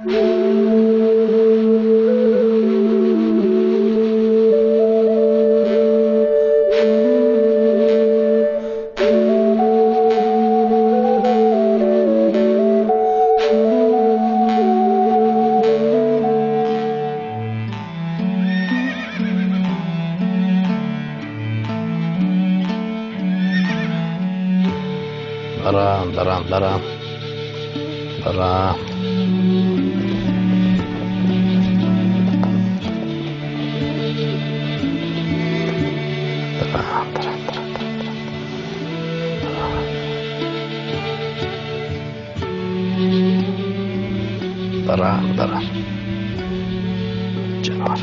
Daram, daram, daram. Daram. Daram, daram, daram. Daram, daram. Canavar.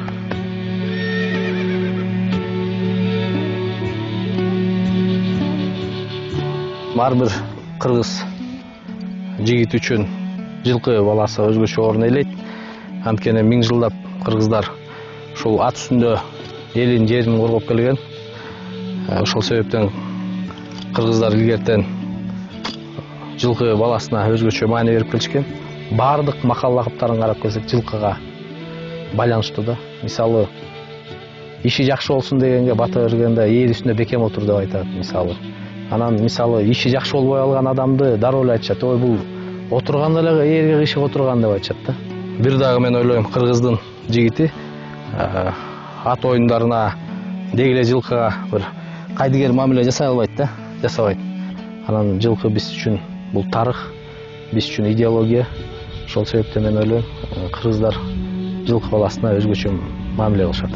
Бар бир кыргыз жигит үчүн жылкы баласы өзгөчө орун ээлейт. Анткени миң жылдап кыргыздар ушул ат үстүндө элин жерин коргоп келген. Ошол себептен кыргыздар илгертен жылкы баласына өзгөчө маани берип келишкен. Бардык макал лакыптарын карап келсек жылкыга байланыштуу да. Мисалы иши жакшы болсун дегенге бата бергенде эл үстүндө бекем отур деп айтат мисалы. Анан мисалы иши жакшы болбой алган адамды дароо эле айтышат. Ой, бул отурганда эле эрге кышык отурган деп айтышат да. Бир дагы мен ойлойм, кыргыздын жигити ат оюндарына деги эле жылкыга бир кайдыгер мамиле жасай албайт да, жасабайт. Анан жылкы биз үчүн бул тарых, биз үчүн идеология. Ошол себептен мен ойлойм, кыргыздар жылкы баласына өзгөчө мамиле кылышат.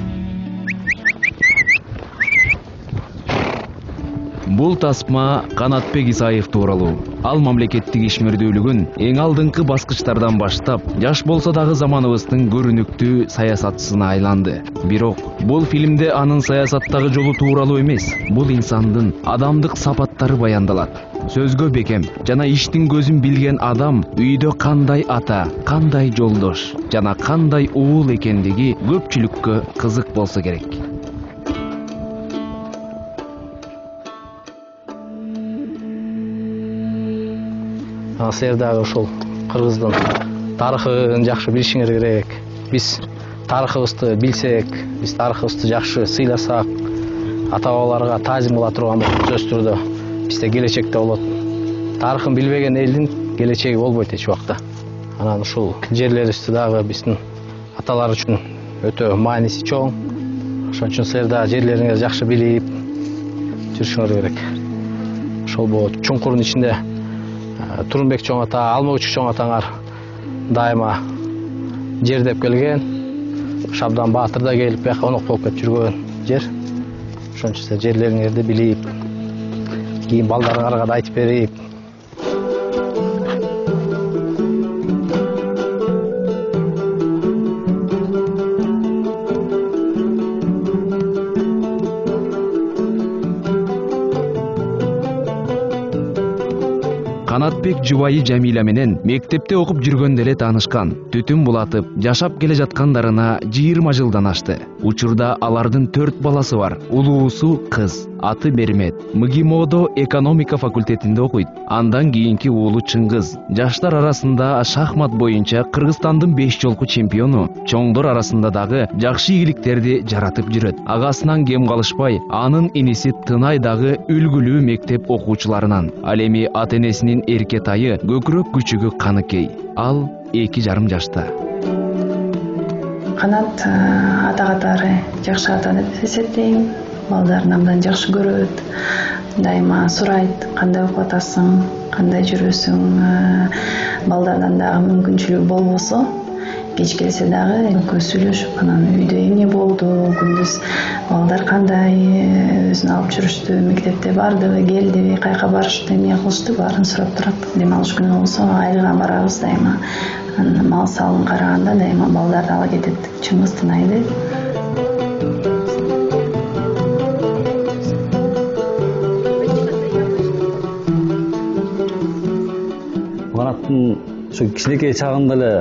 Бул тасма Канатбек Исаев тууралуу. Ал мамлекеттик ишмердүүлүгүн эң алдыңкы баскычтардан баштап, жаш болсо дагы заманыбыздын көрүнүктүү саясатчысына айланды. Бирок бул фильмде анын саясаттагы жолу тууралуу эмес, бул инсандын адамдык сапаттары баяндалат. Сөзгө бекем жана иштин көзүн билген адам үйдө кандай ата, кандай жолдош жана кандай уул экендиги көпчүлүккө кызык болсо керек. Силер дагы ошол кыргыздын тарыхын жакшы билишиңер керек. Биз тарыхыбызды билсек, биз тарыхыбызды жакшы сыйласак, ата-бабаларга таазим кыла турган болсок, сөзсүз түрдө бизде келечекте болот. Тарыхын билбеген элдин келечеги болбойт эч убакта. Анан ушул жерлерибизди дагы биздин аталар үчүн өтө мааниси чоң. Ошон үчүн силер дагы жерлериңерди жакшы билип жүрүшүңөр керек. Ошол болот. Чуңкурдун ичинде Турунбек чоң ата, Алмагүчүк чоң атаңар дайыма жердеп келген. Шабдан Баатыр да келип бияка конок болуп кетип жүргөн жер. Ошон үчүн жерлериңерди билип, кийин балдарыңарга да айтып берип. Канатбек жубайы Жамиля менен мектепте окуп жүргөндө эле таанышкан. Түтүн булатып, жашап келе жаткандарына 20 жылдан ашты. Учурда алардын 4 баласы бар. Улуусу кыз, аты Бермет. МГИМОдо экономика факультетинде окуйт. Андан кийинки уулу Чыңгыз. Жаштар арасында шахмат боюнча Кыргызстандын 5 жолку чемпиону. Чоңдор арасында дагы жакшы ийгиликтерди жаратып жүрөт. Агасынан кем калышпай, анын иниси Тынай дагы үлгүлүү мектеп окуучуларынан. Ал эми ата-энесинин эркетайы көкүрөк күчүгү Каныкей. Ал 2,5 жашта. Канат ата катары жакшы ата деп эсептейм. Балдарын абдан жакшы көрөт. Дайыма сурайт, кандай окуп атасың, кандай жүрөсүң. Балдардан дагы мүмкүнчүлүгү болбосо, кеч келсе дагы экөө сүйлөшүп, анан үйдө эмне болду, күндүз балдар кандай өзүн алып жүрүштү, мектепте бардыбы, келдиби, кайка барышты, эмне кылышты, баарын сурап турат. Дем алыш күнү болсо айылга барабыз дайыма. Мал салын караганда дайыма балдарды ала кетет. Чыңгыз Тынайды. Канаттын ошо кичинекей чагында эле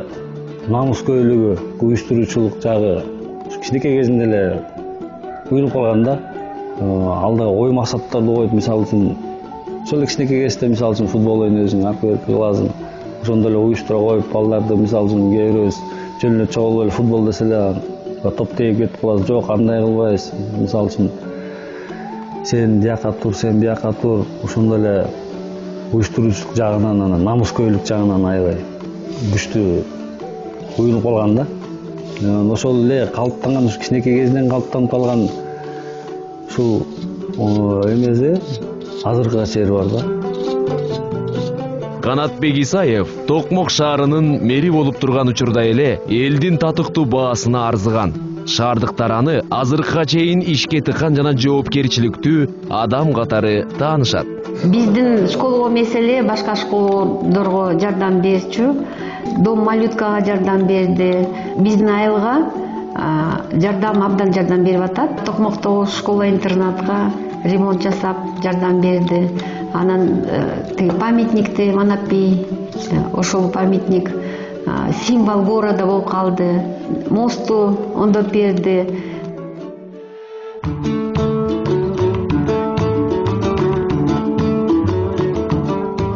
намыскөйлүгү, уюштуруучулук жагы кичинекей кезинде эле уюнуп калган да. Алдыга ой максаттарды коюп, мисалы үчүн ошол эле кичинекей кезде мисалы үчүн футбол ойнойсуң, апка кыласың. ошондой эле уюштура коюп балдарды мисалы үчүн кээ бирөөбүз жөн эле чогулуп эле футбол десе эле топ тээп кетип калат. Жок, андай кылбайбыз. Мисалы үчүн сен бияка тур, сен бияка тур. Ошондой эле уюштуруучулук жагынан, анан намыскөйлүк жагынан аябай күчтүү уюнуп калган да. Ошол эле калыптанган, кичинекей кезинен калыптанып калган ушул эмеси азыркыга чейин бар да. Канатбек Исаев Токмок шаарынын мэри болуп турган учурда эле элдин татыктуу баасына арзыган. Шаардыктар аны азыркыга чейин ишке тыккан жана жоопкерчиликтүү адам катары таанышат. Биздин школго эмес эле башка школдорго жардам берчү. Дом малюткага жардам берди. Биздин айылга абдан жардам берип атат. Токмоктогу школа-интернатка ремонт жасап жардам берди. Анан памятникти Манапи, ошол памятник символ города болуп калды. Мосту ондоп берди.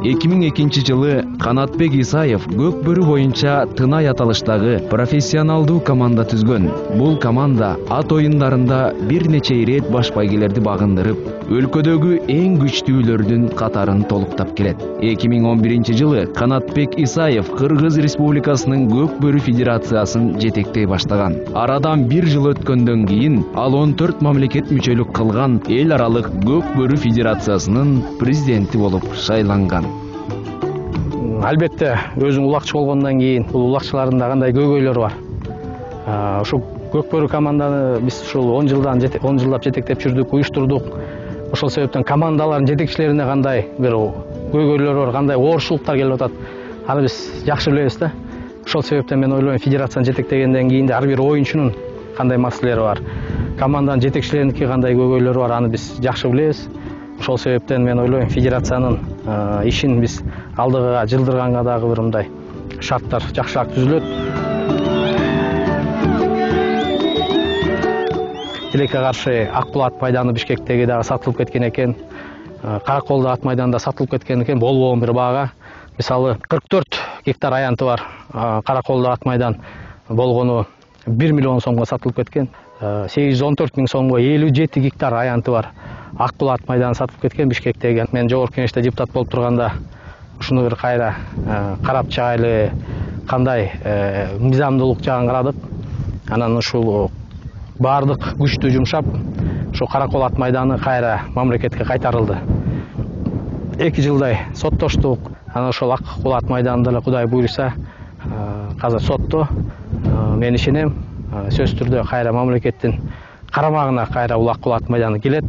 2002 жылы Канатбек Исаев көк бөрү боюнча тынай аталыштагы профессионалдуу команда түзгөн. Бул команда ат оюндарында бир нече ирет баш байгелерди багындырып, өлкөдөгү эң күчтүүлөрдүн катарын толуктап келет. 2011 жылы Канатбек Исаев Кыргыз Республикасынын көк бөрү федерациясын жетектей баштаган. Арадан бир жыл өткөндөн кийин ал 14 мамлекет мүчөлүк кылган эл аралык көк бөрү федерациясынын президенти болуп шайланган. Албетте, өзүң улакчы болгондон кийин бул улакчыларында кандай көйгөйлөр бар. Ошо көк бөрү команданы биз ушул 10 жылдап жетектеп жүрдүк, уюштурдук. Ошол себептен командалардын жетекчилерине кандай бир көйгөйлөр бар, кандай оорчулуктар келип атат. Аны биз жакшы билебиз да. Ошол себептен мен ойлойм, федерацияны жетектегенден кийин ар бир оюнчунун кандай маселелери бар, команданын жетекчилериники кандай көйгөйлөрү бар, аны биз жакшы билебиз. Ошол себептен мен ойлойм, федерациянын ишин биз алдыга жылдырганга дагы бир мындай шарттар жакшыраак түзүлөт. Тилекке каршы Акбулат майданы Бишкектеги дагы сатылып кеткен экен. Караколдо ат майданда сатылып кеткен экен, болбогон бир баага. Мисалы 44 гектар аянты бар. Караколдо ат майдан болгону 1 миллион сомго сатылып кеткен. 814 миң сомго 57 гектар аянты бар. Акбулат майданы сатылып кеткен Бишкектеги. Мен жогорку кеңеште депутат болуп турганда ушуну бир кайра карап чыгайлы, кандай мыйзамдуулук жагын карадык. Анан ушул бардык күчтү жумшап, ошо Каракол ат майданы кайра мамлекетке кайтарылды. 2 жылдай соттоштук. Анан ошол Акбул ат майданында эле Кудай буйруса, азыр сотто. Мен ишенем, сөзсүз түрдө кайра мамлекеттин карамагына кайра бул Акбул ат майданы келет.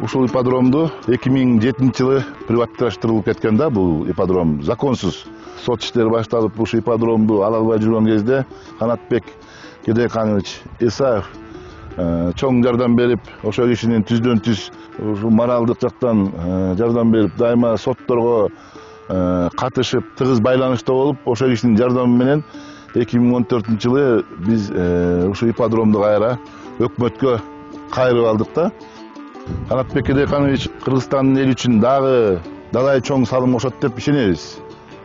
Ушул ипподромду 2007 жылы приватташтырылып кеткен да, бул ипподром законсуз. Сот иштери башталып, ушул ипподромду ала албай жүргөн кезде Канатбек Кедеканович Исаев чоң жардам берип, ошол кишинин түздөн түз ушу моралдык жактан жардам берип, дайыма сотторго катышып, тыгыз байланышта болуп, ошол кишинин жардамы менен 2014 жылы биз ушул ипподромду кайра өкмөткө кайрып алдык да. Канатбек Кедеканович Кыргызстандын эли үчүн дагы далай чоң салым кошот деп ишенебиз.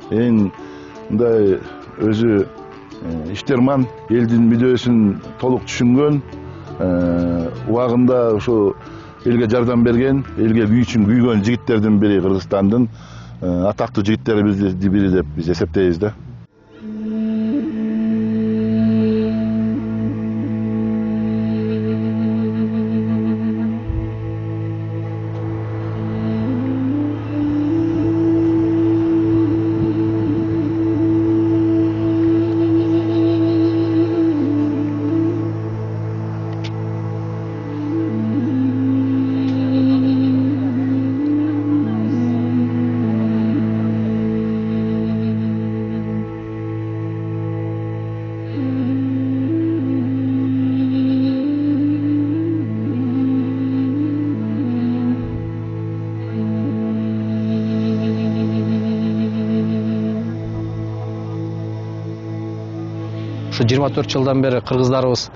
Эң мындай өзү иштерман, элдин мүдөөсүн толук түшүнгөн, убагында ушу элге жардам берген, элге күй үчүн күйгөн жигиттердин бири, Кыргызстандын атактуу жигиттерибиздин бири деп биз эсептейбиз да. Ушу 24 жылдан бери кыргыздарыбыз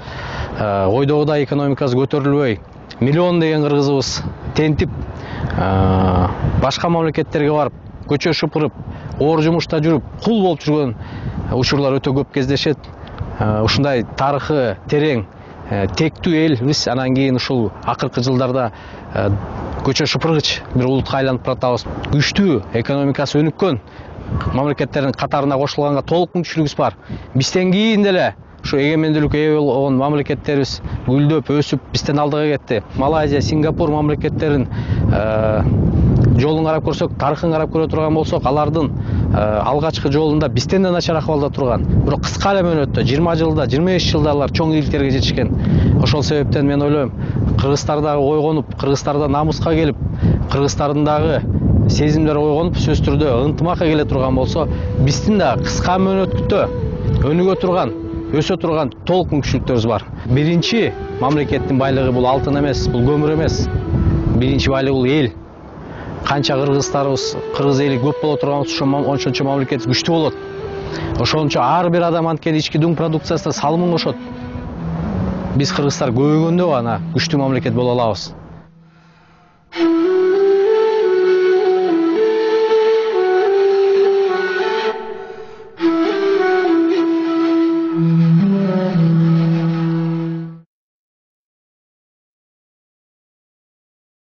ойдогудай экономикасы көтөрүлбөй, миллион деген кыргызыбыз тентип башка мамлекеттерге барып көчө шыпырып оор жумушта жүрүп кул болуп жүргөн учурлар өтө көп кездешет. Ушундай тарыхы терең тектүү элбиз. Анан кийин ушул акыркы жылдарда көчө шыпыргыч бир улутка айланып баратабыз. Күчтүү экономикасы өнүккөн мамлекеттердин катарына кошулганга толук мүмкүнчүлүгүбүз бар. Бизден кийин деле ушу эгемендүүлүккө ээ болгон мамлекеттерибиз гүлдөп өсүп бизден алдыга кетти. Малайзия, Сингапур мамлекеттерин жолун карап көрсөк, тарыхын карап көрө турган болсок, алардын алгачкы жолунда бизден да начар акыбалда турган. Бирок кыска эле мөөнөттө 20 жылда, 25 жылда алар чоң ийгиликтерге жетишкен. Ошол себептен мен ойлойм, кыргызстардагы ойгонуп, кыргыздарда намуска келип, кыргыздардын дагы сезимдери ойгонуп, сөз түрдө ынтымакка келе турган болсо, биздин да кыска мөөнөттө өнүгө турган, өсө турган толук мүмкүнчүлүктөрүбүз бар. Биринчи мамлекеттин байлыгы бул алтын эмес, бул көмүр эмес. Биринчи байлыгы бул эл. Канча кыргыздарыбыз, кыргыз эли көп боло турган болсо, ошончо мамлекет күчтүү болот. Ошончо ар бир адам анткени ички дуң продукциясына салымын кошот. Биз кыргыздар көбөйгөндө гана күчтүү мамлекет боло алабыз.